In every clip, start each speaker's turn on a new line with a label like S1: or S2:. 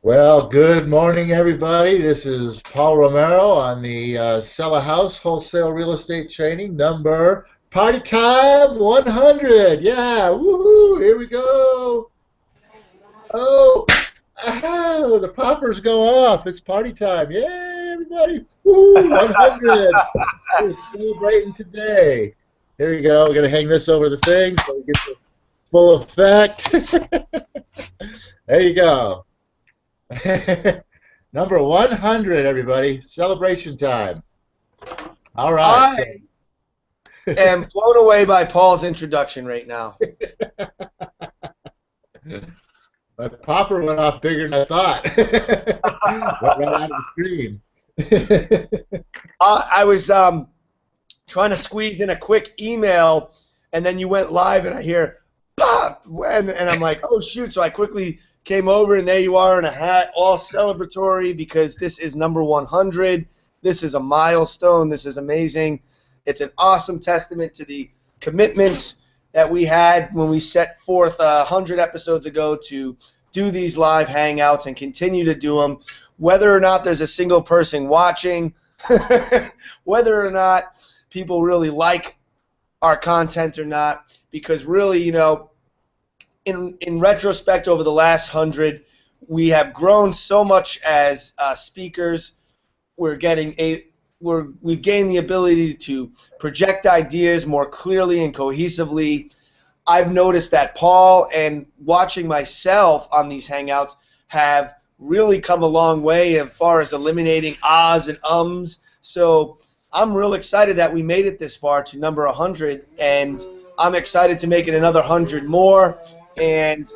S1: Well, good morning, everybody. This is Paul Romero on the Sell a House Wholesale Real Estate Training number Party Time 100. Yeah, woohoo! Here we go. Oh, the poppers go off. It's party time. Yay, everybody! Woo, 100. We're celebrating today. Here we go. We're gonna hang this over the thing so we get the full effect. There you go. Number 100, everybody. Celebration time. All right. So,
S2: I am blown away by Paul's introduction right now.
S1: my popper went off bigger than I thought. Went right out of the screen.
S2: I was trying to squeeze in a quick email, and then you went live, and I hear pop, and I'm like, oh shoot! So I quickly came over, and there you are in a hat, all celebratory because this is number 100. This is a milestone. This is amazing. It's an awesome testament to the commitment that we had when we set forth 100 episodes ago to do these live hangouts and continue to do them, whether or not there's a single person watching, whether or not people really like our content or not, because really, you know, in retrospect over the last 100, we have grown so much as speakers. We've gained the ability to project ideas more clearly and cohesively. I've noticed that Paul and watching myself on these hangouts have really come a long way as far as eliminating ahs and ums. So I'm real excited that we made it this far to number 100, and I'm excited to make it another 100 more. And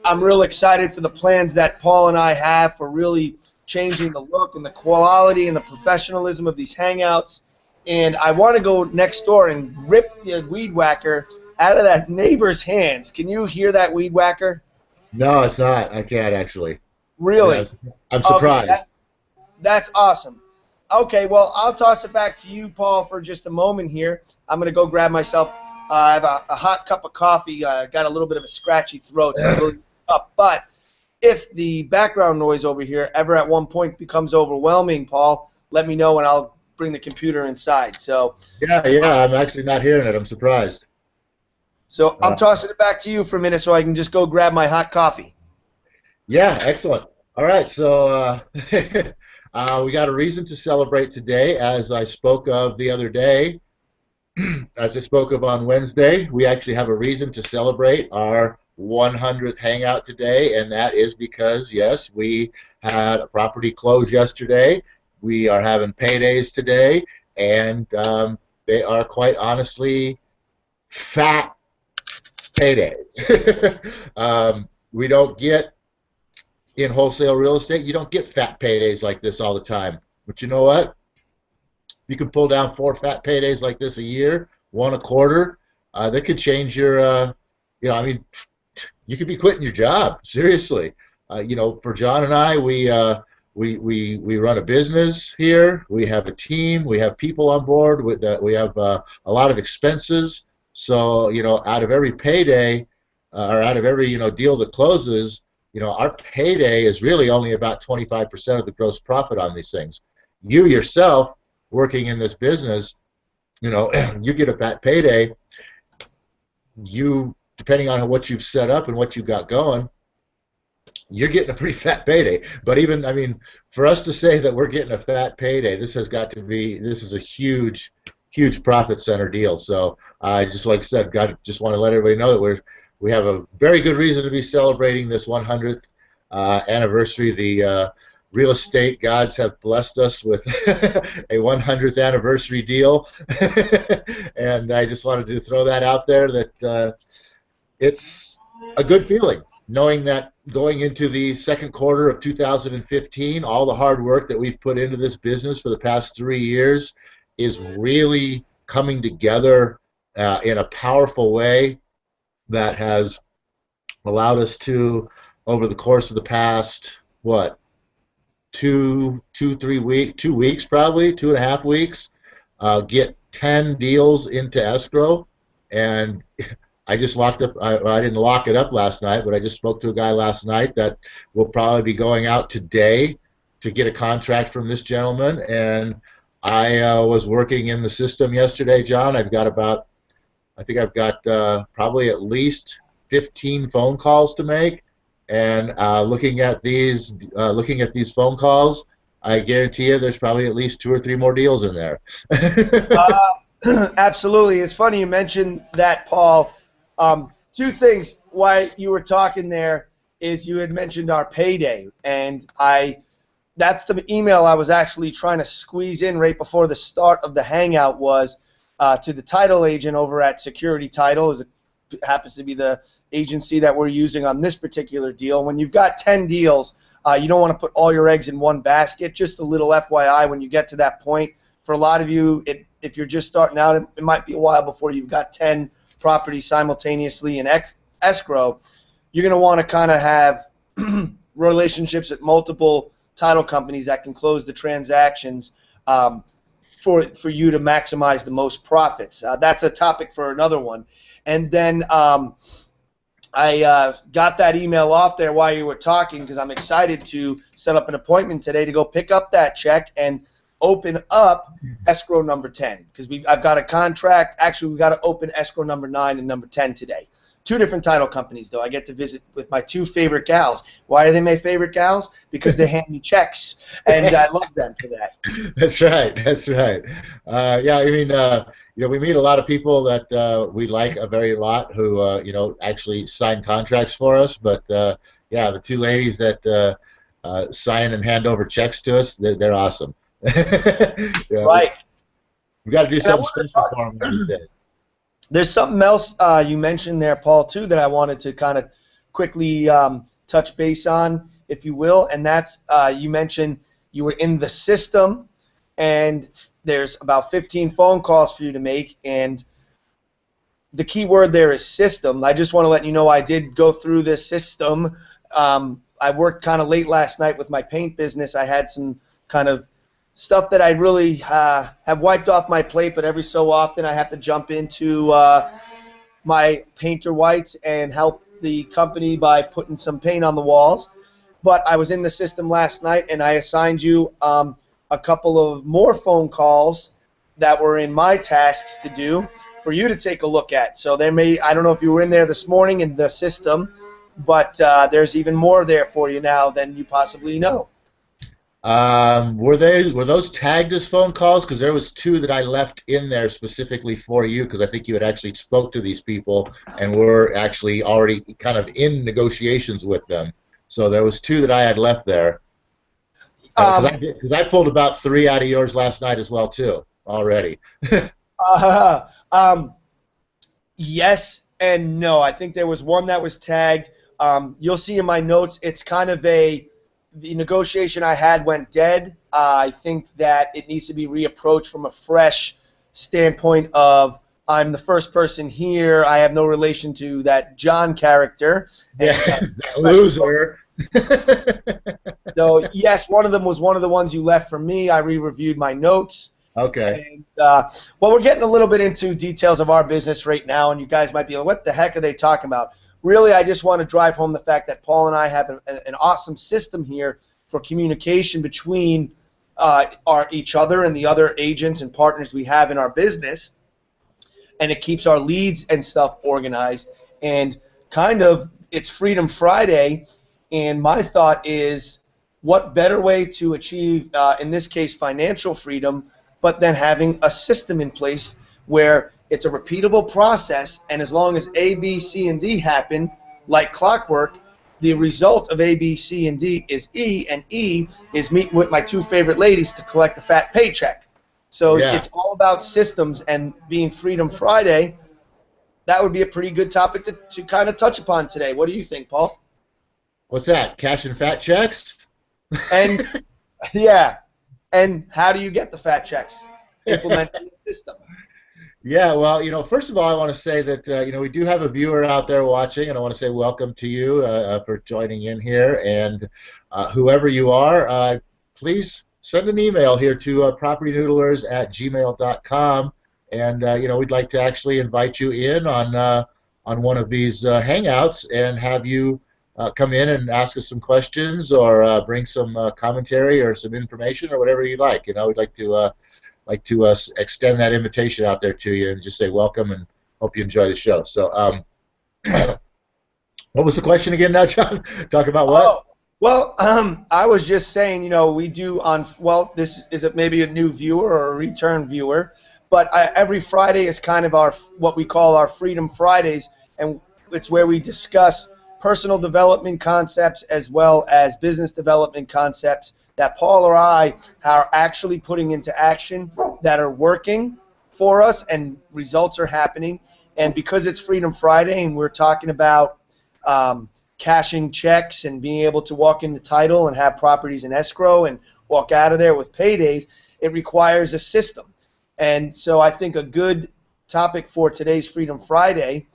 S2: I'm real excited for the plans that Paul and I have for really changing the look and the quality and the professionalism of these hangouts. And I want to go next door and rip the weed whacker out of that neighbor's hands. Can you hear that weed whacker?
S1: No, it's not. I can't actually.
S2: Really?
S1: Yeah, I'm surprised.
S2: Okay, that's awesome. Okay, well, I'll toss it back to you, Paul, for just a moment here. I'm going to go grab myself. I have a hot cup of coffee. Got a little bit of a scratchy throat, so I'm really up. But if the background noise over here ever at one point becomes overwhelming, Paul, let me know and I'll bring the computer inside. So
S1: Yeah, I'm actually not hearing it. I'm surprised.
S2: So I'm tossing it back to you for a minute so I can just go grab my hot coffee.
S1: Yeah, excellent. All right, so we got a reason to celebrate today, as I spoke of the other day. As I spoke of on Wednesday, we actually have a reason to celebrate our 100th hangout today, and that is because, yes, we had a property close yesterday. We are having paydays today, and they are quite honestly fat paydays. We don't get, in wholesale real estate, you don't get fat paydays like this all the time. But you know what? You can pull down 4 fat paydays like this a year, 1 a quarter. That could change your, I mean, you could be quitting your job, seriously. For John and I, we run a business here. We have a team. We have people on board. We have a lot of expenses. So, out of every payday, or out of every, deal that closes, our payday is really only about 25% of the gross profit on these things. You yourself, working in this business, you get a fat payday. You, depending on what you've set up and what you've got going, you're getting a pretty fat payday. But even, I mean, for us to say that we're getting a fat payday, this is a huge, huge profit center deal. So I just, like I said, just want to let everybody know that we have a very good reason to be celebrating this 100th anniversary. The real estate gods have blessed us with a 100th anniversary deal, and I just wanted to throw that out there that it's a good feeling knowing that going into the second quarter of 2015, all the hard work that we've put into this business for the past 3 years is really coming together in a powerful way that has allowed us to, over the course of the past, 2 weeks, probably 2.5 weeks, get 10 deals into escrow, and I just locked up. I didn't lock it up last night, but I just spoke to a guy last night that will probably be going out today to get a contract from this gentleman. And I was working in the system yesterday, John. I think I've got probably at least 15 phone calls to make. And looking at these phone calls, I guarantee you, there's probably at least 2 or 3 more deals in there.
S2: Absolutely. It's funny you mentioned that, Paul. Two things why you were talking there is you had mentioned our payday, and that's the email I was actually trying to squeeze in right before the start of the hangout was to the title agent over at Security Title. It happens to be the agency that we're using on this particular deal. When you've got 10 deals, you don't want to put all your eggs in one basket. Just a little FYI when you get to that point. For a lot of you, if you're just starting out, it might be a while before you've got 10 properties simultaneously in escrow. You're going to want to kind of have relationships at multiple title companies that can close the transactions for you to maximize the most profits. That's a topic for another one. And then I got that email off there while you were talking because I'm excited to set up an appointment today to go pick up that check and open up escrow number 10 because I've got a contract. Actually, we've got to open escrow number 9 and number 10 today. 2 different title companies, though. I get to visit with my 2 favorite gals. Why are they my favorite gals? Because they hand me checks, and I love them for that.
S1: That's right. That's right. Yeah, I mean, we meet a lot of people that we like a very lot who, actually sign contracts for us. But yeah, the 2 ladies that sign and hand over checks to us, they're awesome. Yeah,
S2: Right.
S1: we got to do something special for them today.
S2: There's something else you mentioned there, Paul, too, that I wanted to kind of quickly touch base on, if you will, and that's you mentioned you were in the system, and there's about 15 phone calls for you to make, and the key word there is system. I just want to let you know I did go through this system. I worked kind of late last night with my paint business. I had some kind of stuff that I really have wiped off my plate, but every so often I have to jump into my painter whites and help the company by putting some paint on the walls. But I was in the system last night, and I assigned you a couple of more phone calls that were in my tasks to do for you to take a look at. So I don't know if you were in there this morning in the system, but there's even more there for you now than you possibly know.
S1: Were those tagged as phone calls? Because there was 2 that I left in there specifically for you because I think you had actually spoke to these people and were actually already kind of in negotiations with them. So there was 2 that I had left there. Because I pulled about 3 out of yours last night as well too already.
S2: Yes and no. I think there was one that was tagged. You'll see in my notes. It's kind of the negotiation I had went dead. I think that it needs to be reapproached from a fresh standpoint of I'm the first person here. I have no relation to that John character.
S1: Yeah, that loser.
S2: So, yes, one of them was one of the ones you left for me. I re-reviewed my notes.
S1: Okay.
S2: And, well, we're getting a little bit into details of our business right now, and you guys might be like, what the heck are they talking about? Really, I just want to drive home the fact that Paul and I have an awesome system here for communication between each other and the other agents and partners we have in our business, and it keeps our leads and stuff organized. And kind of, it's Freedom Friday, and my thought is, what better way to achieve, in this case, financial freedom, but then having a system in place where it's a repeatable process, and as long as A, B, C, and D happen, like clockwork, the result of A, B, C, and D is E, and E is meeting with my 2 favorite ladies to collect a fat paycheck. So yeah. It's all about systems, and being Freedom Friday, that would be a pretty good topic to kind of touch upon today. What do you think, Paul?
S1: What's that? Cash and fat checks?
S2: And yeah, and how do you get the fat checks? Implementing the system.
S1: Yeah, well, first of all, I want to say that, we do have a viewer out there watching, and I want to say welcome to you for joining in here. And whoever you are, please send an email here to PropertyNoodlers@gmail.com. And, we'd like to actually invite you in on on one of these hangouts and have you come in and ask us some questions or bring some commentary or some information or whatever you like. We'd like to extend that invitation out there to you and just say welcome and hope you enjoy the show. So, what was the question again now, John? Talk about what?
S2: Oh, well, I was just saying, we do this is maybe a new viewer or a return viewer, but every Friday is kind of what we call our Freedom Fridays, and it's where we discuss personal development concepts as well as business development concepts that Paul or I are actually putting into action that are working for us and results are happening. And because it's Freedom Friday and we're talking about cashing checks and being able to walk into title and have properties in escrow and walk out of there with paydays, it requires a system. And so I think a good topic for today's Freedom Friday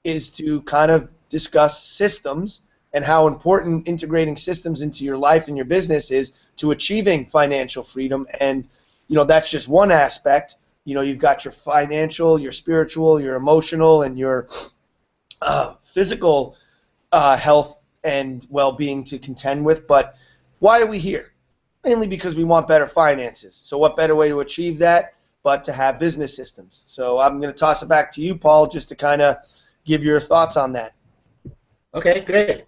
S2: is to kind of discuss systems and how important integrating systems into your life and your business is to achieving financial freedom. And that's just one aspect. You've got your financial, your spiritual, your emotional, and your physical health and well-being to contend with. But why are we here? Mainly because we want better finances. So what better way to achieve that but to have business systems? So I'm going to toss it back to you, Paul, just to kind of give your thoughts on that.
S1: Okay, great.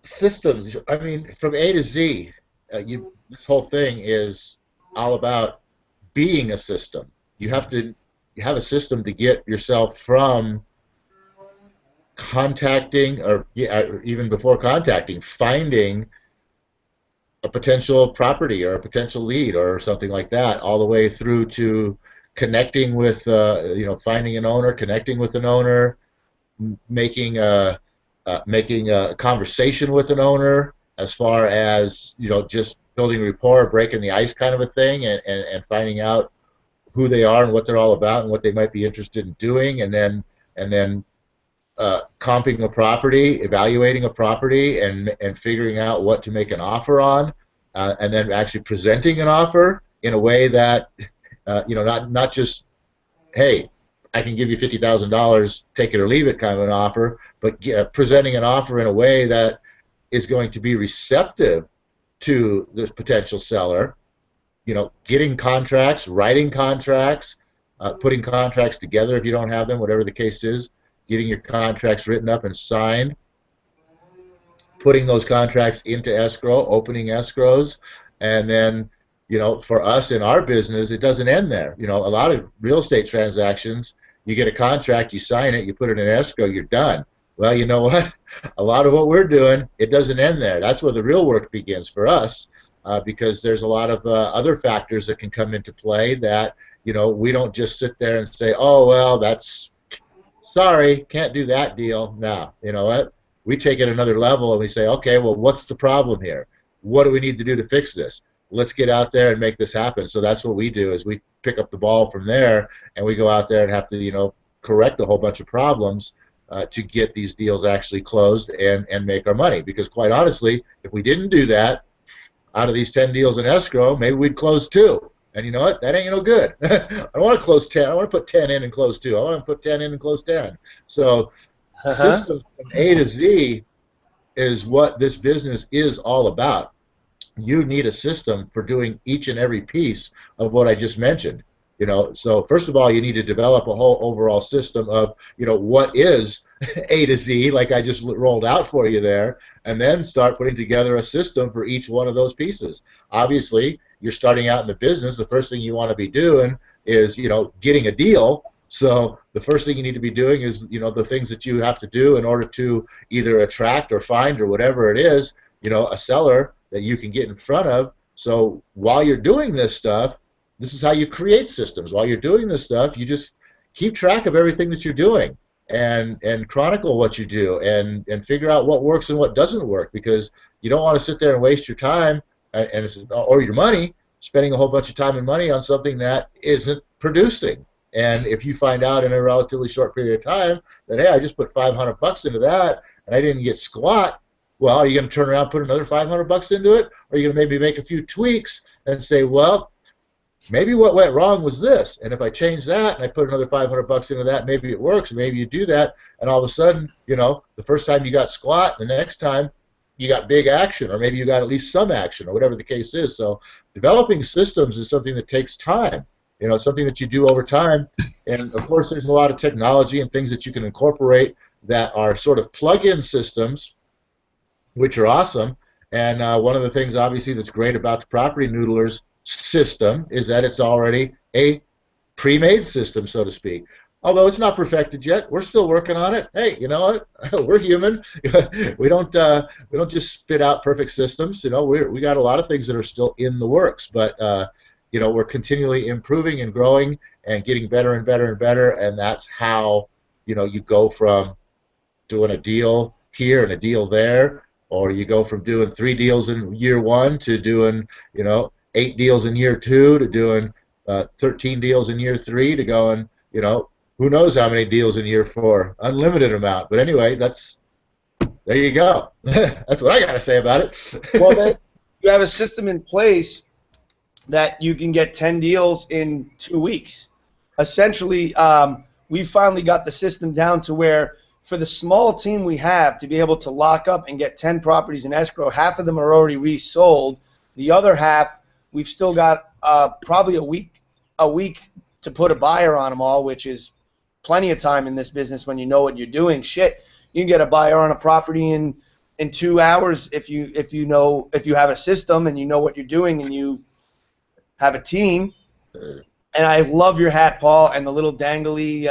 S1: Systems. I mean, from A to Z, this whole thing is all about being a system. You have a system to get yourself from contacting, or even before contacting, finding a potential property or a potential lead or something like that, all the way through to connecting with, finding an owner, connecting with an owner, making a conversation with an owner, as far as just building rapport, breaking the ice kind of a thing, and finding out who they are and what they're all about and what they might be interested in doing, and then comping a property, evaluating a property, and figuring out what to make an offer on, and then actually presenting an offer in a way that not just, hey, I can give you $50,000, take it or leave it kind of an offer, but presenting an offer in a way that is going to be receptive to this potential seller. Getting contracts, writing contracts, putting contracts together if you don't have them, whatever the case is, getting your contracts written up and signed, putting those contracts into escrow, opening escrows, and then, for us in our business, it doesn't end there. A lot of real estate transactions, you get a contract, you sign it, you put it in escrow, you're done. Well, you know what? A lot of what we're doing, it doesn't end there. That's where the real work begins for us, because there's a lot of other factors that can come into play that, we don't just sit there and say, oh, well, sorry, can't do that deal. No, you know what? We take it another level and we say, okay, well, what's the problem here? What do we need to do to fix this? Let's get out there and make this happen. So that's what we do, is we pick up the ball from there, and we go out there and have to, correct a whole bunch of problems to get these deals actually closed and make our money. Because quite honestly, if we didn't do that, out of these 10 deals in escrow, maybe we'd close 2. And you know what? That ain't no good. I don't want to close 10. I don't want to put 10 in and close 2. I want to put 10 in and close 10. So systems from A to Z is what this business is all about. You need a system for doing each and every piece of what I just mentioned. So first of all, you need to develop a whole overall system of, what is A to Z, like I just rolled out for you there, and then start putting together a system for each one of those pieces. Obviously, you're starting out in the business, the first thing you want to be doing is, getting a deal. So the first thing you need to be doing is, the things that you have to do in order to either attract or find or whatever it is, a seller that you can get in front of. So while you're doing this stuff, this is how you create systems. While you're doing this stuff, you just keep track of everything that you're doing and chronicle what you do and figure out what works and what doesn't work, because you don't want to sit there and waste your time or your money spending a whole bunch of time and money on something that isn't producing. And if you find out in a relatively short period of time that, hey, I just put $500 into that and I didn't get squat, well, are you going to turn around and put another $500 into it? Or are you going to maybe make a few tweaks and say, well, maybe what went wrong was this, and if I change that and I put another $500 into that, maybe it works. Maybe you do that, and all of a sudden, the first time you got squat, the next time you got big action, or maybe you got at least some action, or whatever the case is. So developing systems is something that takes time. It's something that you do over time, and of course there's a lot of technology and things that you can incorporate that are sort of plug-in systems, which are awesome. And one of the things, obviously, that's great about the Property Noodlers system is that it's already a pre-made system, so to speak. Although it's not perfected yet, we're still working on it. Hey, you know what? We're human. we don't just spit out perfect systems. We got a lot of things that are still in the works, but we're continually improving and growing and getting better and better and better. And that's how you go from doing a deal here and a deal there, or you go from doing 3 deals in year 1 to doing 8 deals in year 2 to doing 13 deals in year 3 to going who knows how many deals in year 4, unlimited amount. But anyway, there you go. That's what I got to say about it.
S2: Well, then you have a system in place that you can get 10 deals in 2 weeks. Essentially, we finally got the system down to where for the small team we have to be able to lock up and get 10 properties in escrow, half of them are already resold. The other half, we've still got probably a week to put a buyer on them all, which is plenty of time in this business when you know what you're doing. Shit, you can get a buyer on a property in 2 hours if you have a system and you know what you're doing and you have a team. And I love your hat, Paul, and the little dangly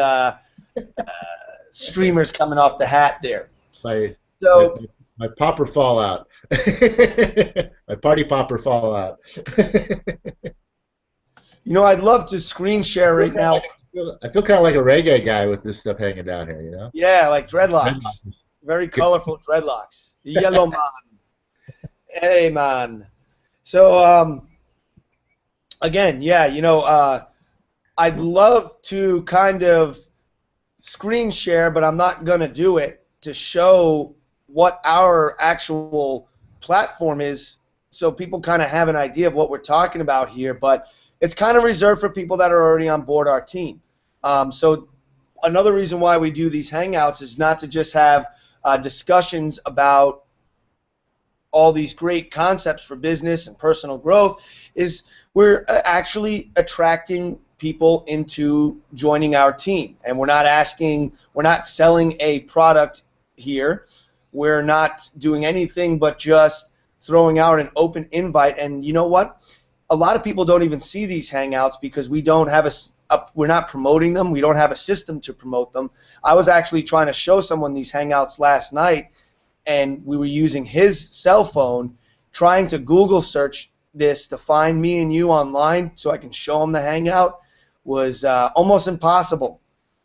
S2: streamers coming off the hat there.
S1: My
S2: So
S1: popper fallout. My party popper fallout.
S2: I'd love to screen share right now.
S1: I feel kind of like a reggae guy with this stuff hanging down here,
S2: Yeah, like dreadlocks. Very colorful dreadlocks. Yellow man. Hey, man. So, again, yeah, I'd love to kind of screen share, but I'm not going to do it to show what our actual platform is so people kind of have an idea of what we're talking about here. But it's kind of reserved for people that are already on board our team. So another reason why we do these Hangouts is not to just have discussions about all these great concepts for business and personal growth, is we're actually attracting people into joining our team. And we're not selling a product here. We're not doing anything but just throwing out an open invite. And you know what? A lot of people don't even see these Hangouts because we don't have we're not promoting them. We don't have a system to promote them. I was actually trying to show someone these Hangouts last night, and we were using his cell phone, trying to Google search this to find me and you online so I can show him the Hangout was almost impossible.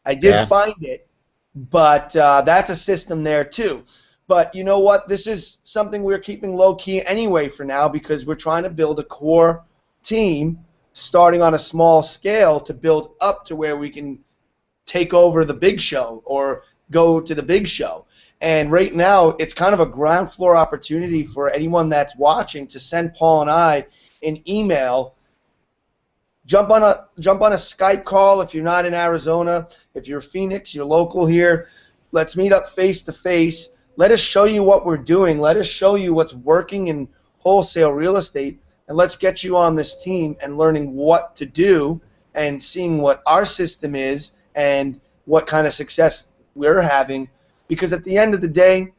S2: I did find it, but that's a system there too. But you know what? This is something we're keeping low-key anyway for now because we're trying to build a core team starting on a small scale to build up to where we can take over the big show or go to the big show. And right now, it's kind of a ground floor opportunity for anyone that's watching to send Paul and I an email. Jump on a Skype call if you're not in Arizona. If you're Phoenix, you're local here. Let's meet up face to face. Let us show you what we're doing. Let us show you what's working in wholesale real estate, and let's get you on this team and learning what to do and seeing what our system is and what kind of success we're having. Because at the end of the day,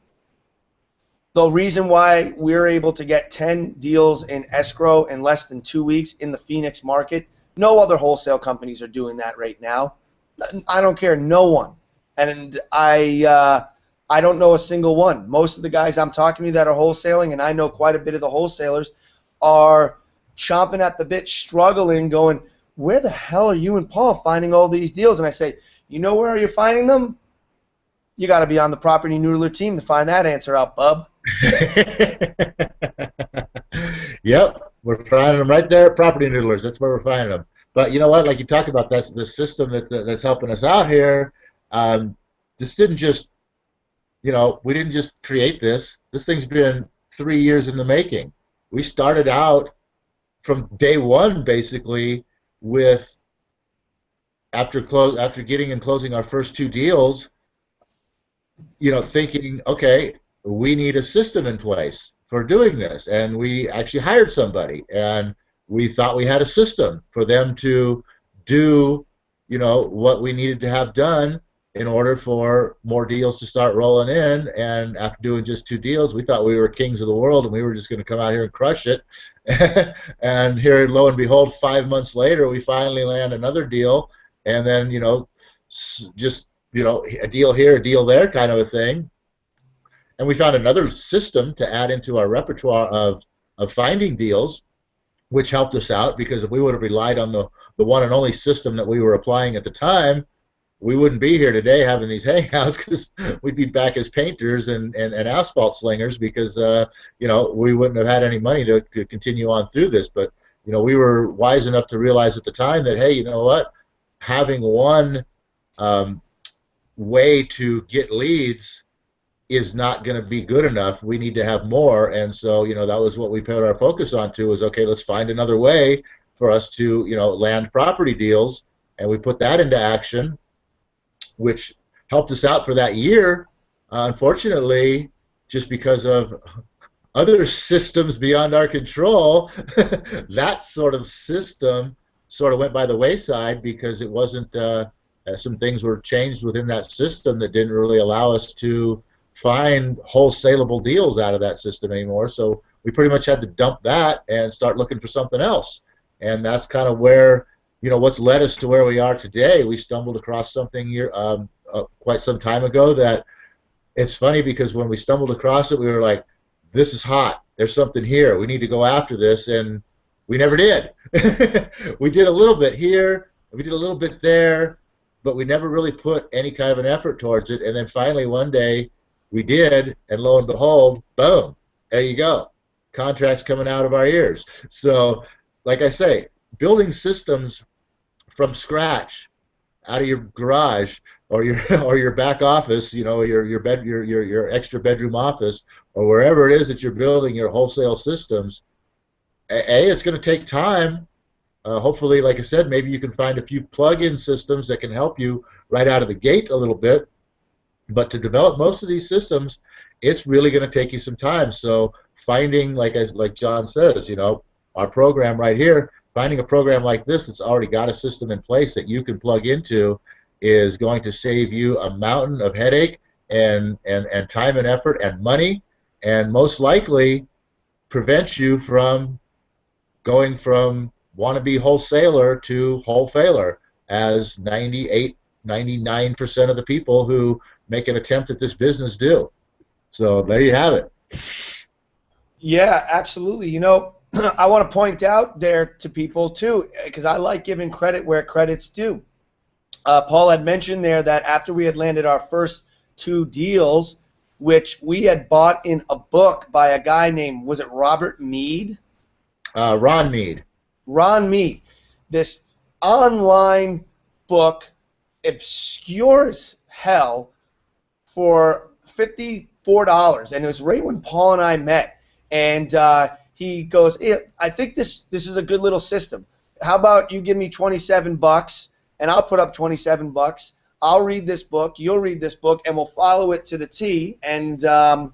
S2: the reason why we're able to get 10 deals in escrow in less than 2 weeks in the Phoenix market, no other wholesale companies are doing that right now. I don't care, no one. And I don't know a single one. Most of the guys I'm talking to that are wholesaling, and I know quite a bit of the wholesalers, are chomping at the bit, struggling, going, where the hell are you and Paul finding all these deals? And I say, you know where you're finding them? You got to be on the Property Noodler team to find that answer out, bub.
S1: Yep, we're finding them right there at Property Noodlers. That's where we're finding them. But you know what? Like you talk about, that's the system that's helping us out here. This didn't just, we didn't just create this. This thing's been 3 years in the making. We started out from day one, basically, with after getting and closing our first two deals, thinking, okay, we need a system in place for doing this, and we actually hired somebody, and we thought we had a system for them to do, what we needed to have done in order for more deals to start rolling in. And after doing just two deals, we thought we were kings of the world and we were just going to come out here and crush it. And here, lo and behold, 5 months later, we finally land another deal, and then just a deal here, a deal there, kind of a thing. And we found another system to add into our repertoire of finding deals, which helped us out, because if we would have relied on the one and only system that we were applying at the time, we wouldn't be here today having these hangouts, because we'd be back as painters and asphalt slingers, because we wouldn't have had any money to continue on through this. But we were wise enough to realize at the time that, hey, you know what, having one way to get leads is not going to be good enough. We need to have more. And so that was what we put our focus on to, was, okay, let's find another way for us to land property deals. And we put that into action, which helped us out for that year. Unfortunately, just because of other systems beyond our control, that sort of system sort of went by the wayside, because it wasn't, some things were changed within that system that didn't really allow us to find wholesalable deals out of that system anymore. So we pretty much had to dump that and start looking for something else. And that's kind of where, what's led us to where we are today. We stumbled across something here quite some time ago that, it's funny, because when we stumbled across it, we were like, this is hot. There's something here. We need to go after this. And we never did. We did a little bit here, we did a little bit there, but we never really put any kind of an effort towards it. And then finally one day we did, and lo and behold, boom, there you go. Contracts coming out of our ears. So, like I say, building systems from scratch out of your garage or your back office, your extra bedroom office, or wherever it is that you're building your wholesale systems, it's going to take time. Hopefully, like I said, maybe you can find a few plug-in systems that can help you right out of the gate a little bit. But to develop most of these systems, it's really going to take you some time. So finding, like John says, our program right here, finding a program like this that's already got a system in place that you can plug into is going to save you a mountain of headache and time and effort and money, and most likely prevent you from going from wannabe wholesaler to WholeFailer, as 98, 99% of the people who make an attempt at this business do. So there you have it.
S2: Yeah, absolutely. I want to point out there to people too, because I like giving credit where credit's due. Paul had mentioned there that after we had landed our first two deals, which we had bought in a book by a guy named, was it Robert Mead?
S1: Ron Mead.
S2: Ron Mead. This online book, obscure as hell, for $54, and it was right when Paul and I met. And he goes, I think this is a good little system. How about you give me $27, and I'll put up $27. I'll read this book, you'll read this book, and we'll follow it to the T. And lo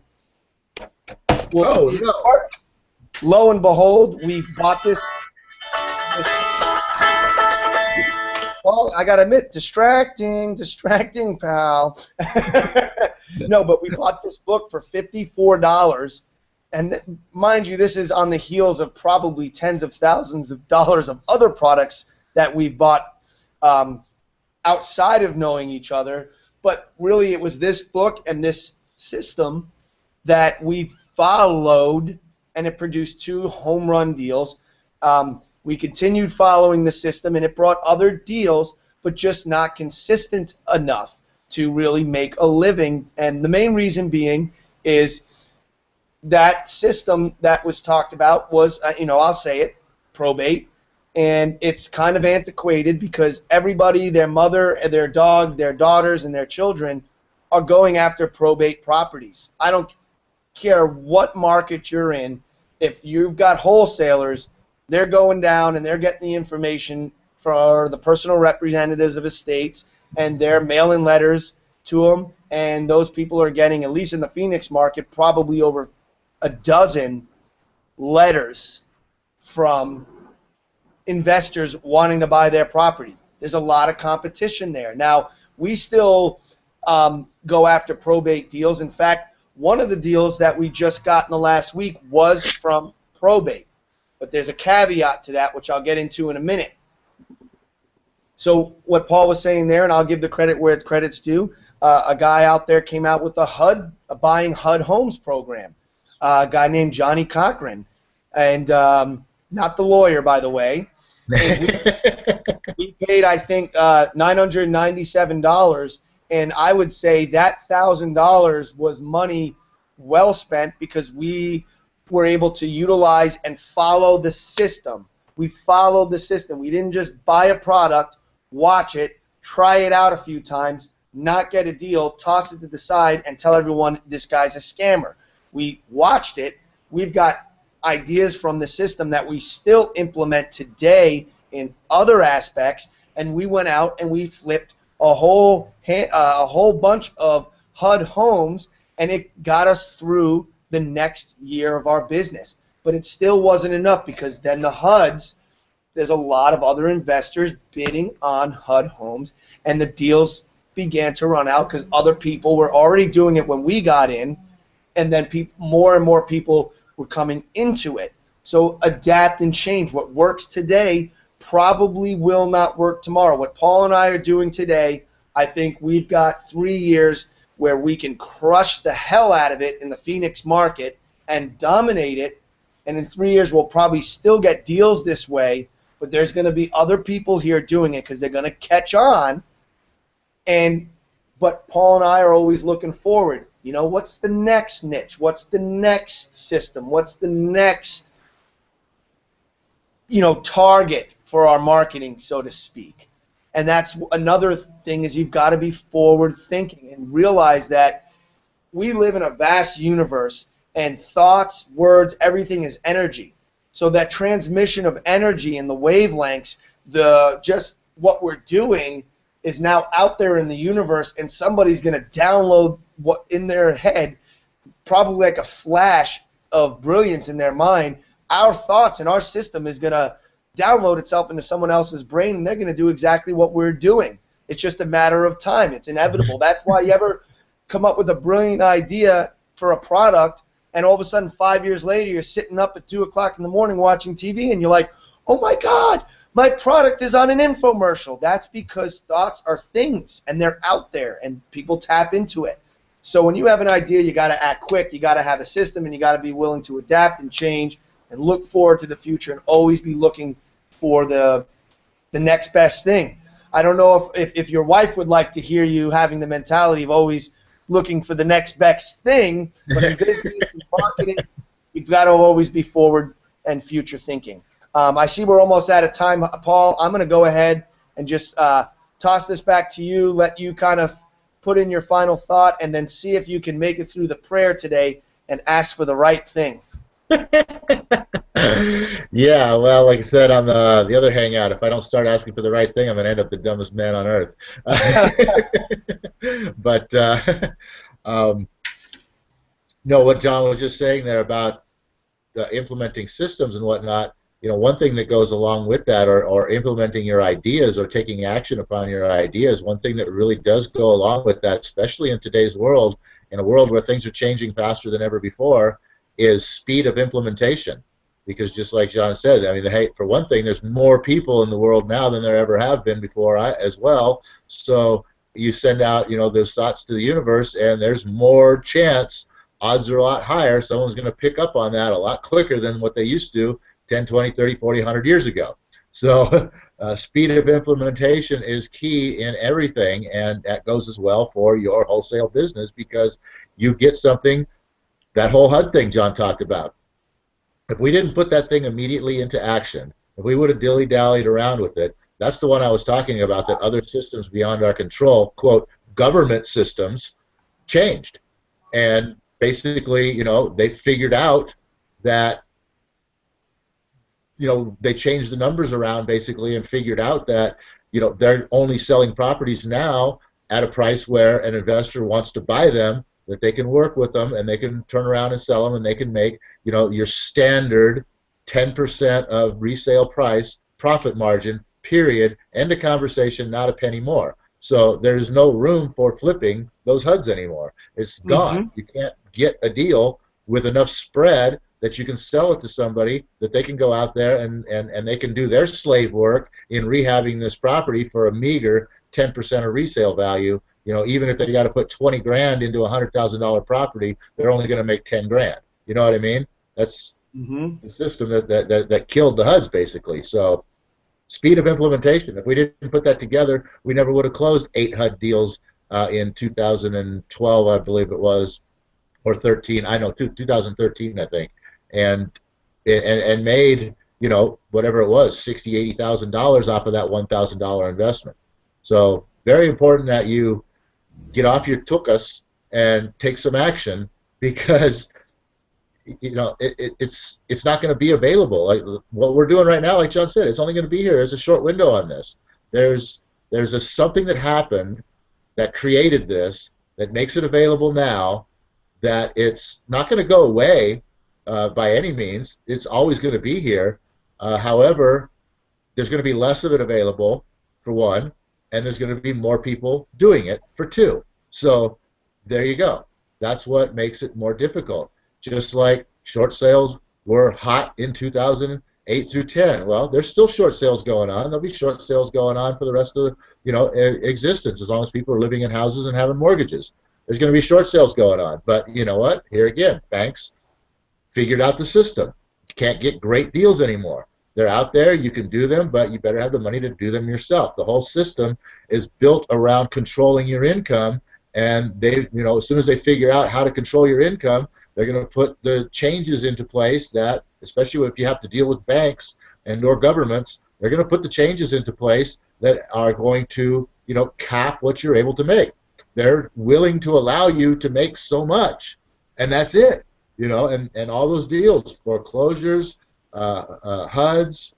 S2: and behold, we've bought this. Well, I gotta admit, distracting, pal. No, but we bought this book for $54, and mind you, this is on the heels of probably tens of thousands of dollars of other products that we bought outside of knowing each other. But really, it was this book and this system that we followed, and it produced 2 home run deals. We continued following the system, and it brought other deals, but just not consistent enough to really make a living. And the main reason being is that system that was talked about was, I'll say it, probate. And it's kind of antiquated, because everybody, their mother, their dog, their daughters, and their children are going after probate properties. I don't care what market you're in. If you've got wholesalers, they're going down and they're getting the information for the personal representatives of estates, and they're mailing letters to them, and those people are getting, at least in the Phoenix market, probably over a dozen letters from investors wanting to buy their property. There's a lot of competition there. Now, we still go after probate deals. In fact, one of the deals that we just got in the last week was from probate. But there's a caveat to that, which I'll get into in a minute. So what Paul was saying there, and I'll give the credit where credit's due, a guy out there came out with a buying HUD homes program, a guy named Johnny Cochran, and not the lawyer, by the way. We paid, I think, $997, and I would say that $1,000 was money well spent because we were able to utilize and follow the system. We followed the system. We didn't just buy a product, watch it, try it out a few times, not get a deal, toss it to the side, and tell everyone this guy's a scammer. We watched it. We've got ideas from the system that we still implement today in other aspects, and we went out and we flipped a whole bunch of HUD homes, and it got us through the next year of our business. But it still wasn't enough, because then the HUDs, there's a lot of other investors bidding on HUD homes, and the deals began to run out because other people were already doing it when we got in, and then more and more people were coming into it. So adapt and change. What works today probably will not work tomorrow. What Paul and I are doing today, I think we've got 3 years where we can crush the hell out of it in the Phoenix market and dominate it, and in 3 years we'll probably still get deals this way, but there's going to be other people here doing it because they're going to catch on. But Paul and I are always looking forward. You know, what's the next niche? What's the next system? What's the next, target for our marketing, so to speak? And that's another thing, is you've got to be forward thinking and realize that we live in a vast universe, and thoughts, words, everything is energy. So that transmission of energy and the wavelengths, just what we're doing is now out there in the universe, and somebody's going to download what in their head, probably like a flash of brilliance in their mind. Our thoughts and our system is going to download itself into someone else's brain, and they're going to do exactly what we're doing. It's just a matter of time. It's inevitable. That's why you ever come up with a brilliant idea for a product, and all of a sudden 5 years later you're sitting up at 2 o'clock in the morning watching TV, and you're like, oh my God, my product is on an infomercial. That's because thoughts are things, and they're out there, and people tap into it. So when you have an idea, you got to act quick, you got to have a system, and you got to be willing to adapt and change and look forward to the future, and always be looking for the next best thing. I don't know if your wife would like to hear you having the mentality of always looking for the next best thing, but in business and marketing, you've got to always be forward and future thinking. I see we're almost out of time, Paul. I'm going to go ahead and just toss this back to you, let you kind of put in your final thought, and then see if you can make it through the prayer today and ask for the right thing.
S1: Yeah, well, like I said on the other hangout, if I don't start asking for the right thing, I'm going to end up the dumbest man on earth. But no, what John was just saying there about implementing systems and whatnot, one thing that goes along with that, or implementing your ideas or taking action upon your ideas, one thing that really does go along with that, especially in today's world, in a world where things are changing faster than ever before, is speed of implementation. Because just like John said, I mean, hey, for one thing, there's more people in the world now than there ever have been before as well. So you send out, those thoughts to the universe, and there's more chance, odds are a lot higher, someone's going to pick up on that a lot quicker than what they used to 10, 20, 30, 40, 100 years ago. So speed of implementation is key in everything, and that goes as well for your wholesale business, because you get something, that whole HUD thing John talked about. If we didn't put that thing immediately into action, if we would have dilly-dallied around with it, that's the one I was talking about, that other systems beyond our control, quote, government systems, changed. And basically, they figured out that they changed the numbers around basically and figured out that, they're only selling properties now at a price where an investor wants to buy them, that they can work with them and they can turn around and sell them and they can make, your standard 10% of resale price profit margin, period, end of conversation, not a penny more. So there's no room for flipping those HUDs anymore. It's gone. You can't get a deal with enough spread that you can sell it to somebody that they can go out there and they can do their slave work in rehabbing this property for a meager 10% of resale value. Even if they got to put 20 grand into a $100,000 property, they're only going to make 10 grand. You know what I mean? That's the system that killed the HUDs basically. So speed of implementation. If we didn't put that together, we never would have closed 8 HUD deals in 2012, I believe it was, or 13. I know 2013, I think, and made whatever it was, $60,000-$80,000 off of that $1,000 investment. So very important that you get off your tuchus and take some action, because it's not going to be available. Like what we're doing right now, like John said, it's only going to be here. There's a short window on this. There's something that happened that created this, that makes it available now, that it's not going to go away by any means. It's always going to be here. However, there's going to be less of it available, for one, and there's going to be more people doing it, for two. So there you go. That's what makes it more difficult. Just like short sales were hot in 2008 through 10. Well, there's still short sales going on. There'll be short sales going on for the rest of the existence, as long as people are living in houses and having mortgages. There's going to be short sales going on. But you know what? Here again, banks figured out the system. You can't get great deals anymore. They're out there. You can do them, but you better have the money to do them yourself. The whole system is built around controlling your income, and they, as soon as they figure out how to control your income, they're going to put the changes into place that, especially if you have to deal with banks and or governments, they're going to put the changes into place that are going to, cap what you're able to make. They're willing to allow you to make so much, and that's it. And all those deals, foreclosures, HUDs,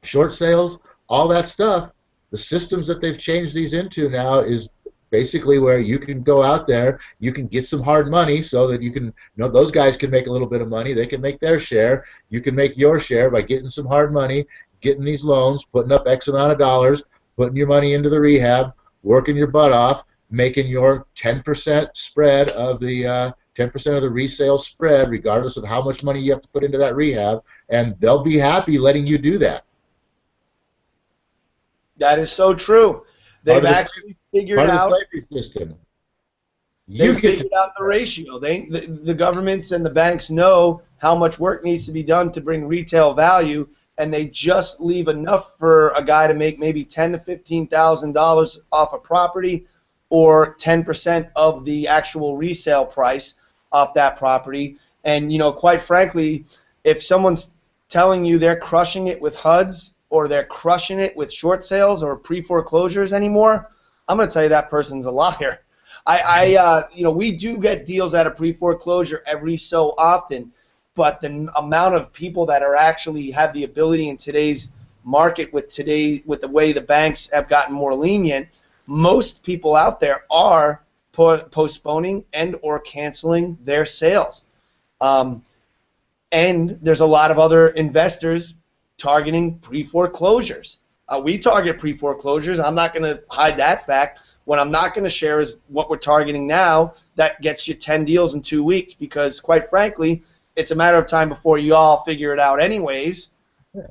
S1: short sales, all that stuff, the systems that they've changed these into now is basically where you can go out there, you can get some hard money so that you can, those guys can make a little bit of money, they can make their share, you can make your share by getting some hard money, getting these loans, putting up X amount of dollars, putting your money into the rehab, working your butt off, making your 10% spread of the 10% of the resale spread, regardless of how much money you have to put into that rehab, and they'll be happy letting you do that.
S2: That is so true. They've actually figured out
S1: the system.
S2: They figured out the ratio. The governments and the banks know how much work needs to be done to bring retail value, and they just leave enough for a guy to make maybe $10,000 to $15,000 off a property, or 10% of the actual resale price off that property. And quite frankly, if someone's telling you they're crushing it with HUDs, or they're crushing it with short sales or pre-foreclosures anymore, I'm going to tell you that person's a liar. We do get deals out of pre-foreclosure every so often, but the amount of people that are actually have the ability in today's market with the way the banks have gotten more lenient, most people out there are postponing and or canceling their sales. And there's a lot of other investors targeting pre-foreclosures. We target pre-foreclosures. I'm not going to hide that fact. What I'm not going to share is what we're targeting now that gets you 10 deals in 2 weeks, because quite frankly, it's a matter of time before you all figure it out anyways.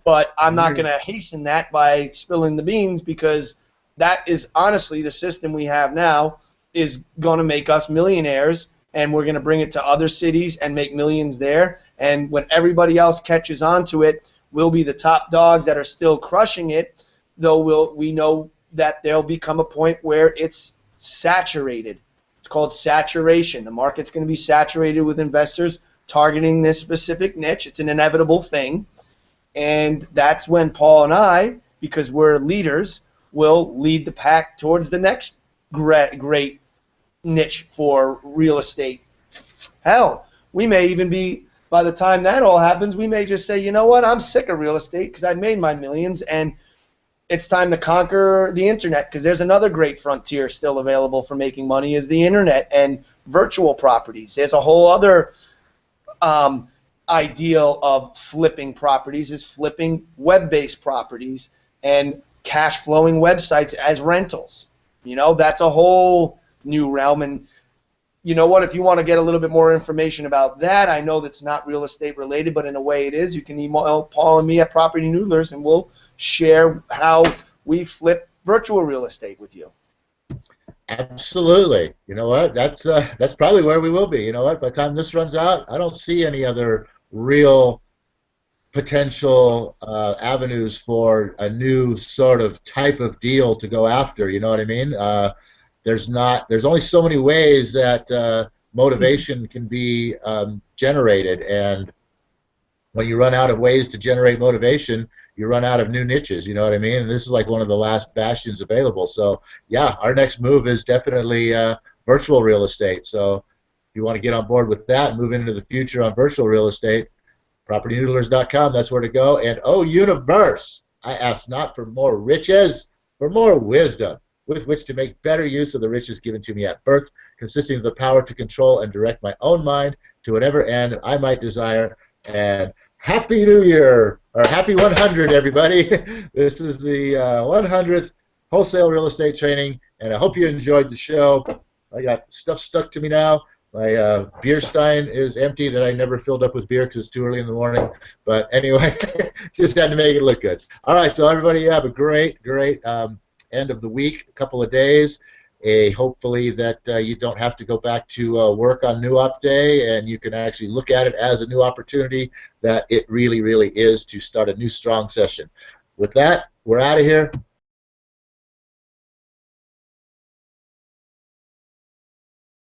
S2: But I'm not going to hasten that by spilling the beans, because that is honestly the system we have now is going to make us millionaires, and we're going to bring it to other cities and make millions there. And when everybody else catches on to it, we'll be the top dogs that are still crushing it, though we know that there'll become a point where it's saturated. It's called saturation. The market's going to be saturated with investors targeting this specific niche. It's an inevitable thing. And that's when Paul and I, because we're leaders, will lead the pack towards the next great niche for real estate. Hell, we may even be by the time that all happens, we may just say, you know what, I'm sick of real estate because I made my millions, and it's time to conquer the internet, because there's another great frontier still available for making money, is the internet and virtual properties. There's a whole other ideal of flipping properties, is flipping web-based properties and cash flowing websites as rentals. You know, that's a whole new realm. And you know what, if you want to get a little bit more information about that, I know that's not real estate related, but in a way it is. You can email Paul and me at Property Noodlers, and we'll share how we flip virtual real estate with you.
S1: Absolutely. You know what? That's probably where we will be. You know what? By the time this runs out, I don't see any other real potential avenues for a new sort of type of deal to go after. You know what I mean? There's only so many ways that motivation can be generated, and when you run out of ways to generate motivation, you run out of new niches. You know what I mean? And this is like one of the last bastions available. So yeah, our next move is definitely virtual real estate. So if you want to get on board with that and move into the future on virtual real estate, PropertyNoodlers.com, that's where to go. And oh, universe, I ask not for more riches, for more wisdom, with which to make better use of the riches given to me at birth, consisting of the power to control and direct my own mind to whatever end I might desire. And Happy New Year, or Happy 100, everybody. This is the 100th Wholesale Real Estate Training, and I hope you enjoyed the show. I got stuff stuck to me now. My beer stein is empty that I never filled up with beer because it's too early in the morning. But anyway, just had to make it look good. All right, so everybody have a great end of the week, a couple of days. Hopefully that you don't have to go back to work on New Op Day, and you can actually look at it as a new opportunity that it really, really is to start a new strong session. With that, we're out of here.